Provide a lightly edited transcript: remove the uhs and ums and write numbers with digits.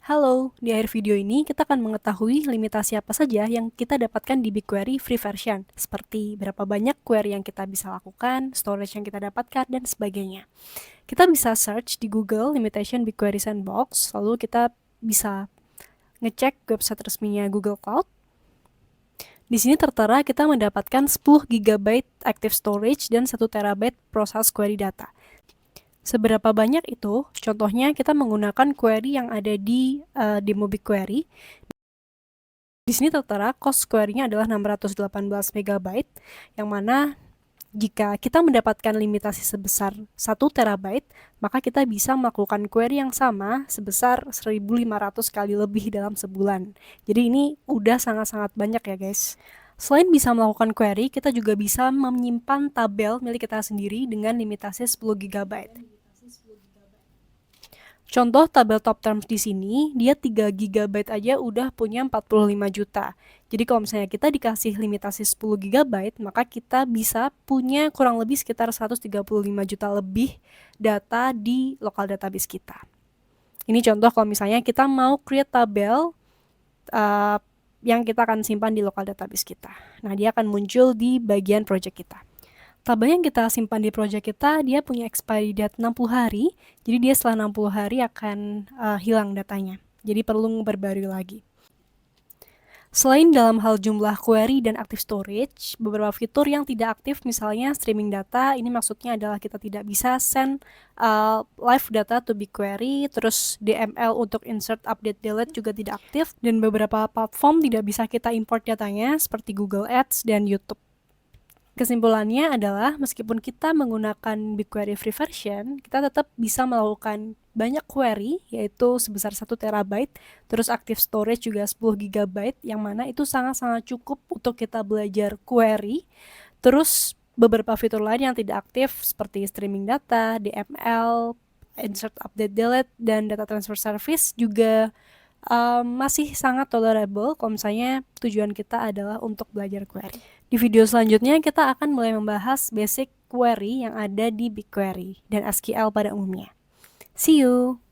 Halo, di akhir video ini kita akan mengetahui limitasi apa saja yang kita dapatkan di BigQuery free version, seperti berapa banyak query yang kita bisa lakukan, storage yang kita dapatkan, dan sebagainya. Kita bisa search di Google Limitation BigQuery Sandbox, lalu kita bisa ngecek website resminya Google Cloud. Di sini tertera kita mendapatkan 10 GB active storage dan 1 TB process query data. Seberapa banyak itu? Contohnya kita menggunakan query yang ada di demo BigQuery. Di sini tertera cost query-nya adalah 618 MB, yang mana jika kita mendapatkan limitasi sebesar 1 TB, maka kita bisa melakukan query yang sama sebesar 1500 kali lebih dalam sebulan. Jadi ini udah sangat-sangat banyak ya guys. Selain bisa melakukan query, kita juga bisa menyimpan tabel milik kita sendiri dengan limitasi 10 GB. Contoh tabel top terms di sini, dia 3 GB aja udah punya 45 juta. Jadi kalau misalnya kita dikasih limitasi 10 GB, maka kita bisa punya kurang lebih sekitar 135 juta lebih data di local database kita. Ini contoh kalau misalnya kita mau create tabel yang kita akan simpan di local database kita. Nah, dia akan muncul di bagian project kita. Tabel yang kita simpan di project kita, dia punya expiry date 60 hari, jadi dia setelah 60 hari akan hilang datanya. Jadi perlu memperbarui lagi. Selain dalam hal jumlah query dan active storage, beberapa fitur yang tidak aktif misalnya streaming data, ini maksudnya adalah kita tidak bisa send live data to BigQuery, terus DML untuk insert, update, delete juga tidak aktif, dan beberapa platform tidak bisa kita import datanya seperti Google Ads dan YouTube. Kesimpulannya adalah meskipun kita menggunakan BigQuery free version, kita tetap bisa melakukan banyak query, yaitu sebesar 1 TB, terus active storage juga 10 GB, yang mana itu sangat-sangat cukup untuk kita belajar query. Terus beberapa fitur lain yang tidak aktif seperti streaming data, DML, insert, update, delete, dan data transfer service juga masih sangat tolerable kalau misalnya tujuan kita adalah untuk belajar query. Di video selanjutnya kita akan mulai membahas basic query yang ada di BigQuery dan SQL pada umumnya. See you!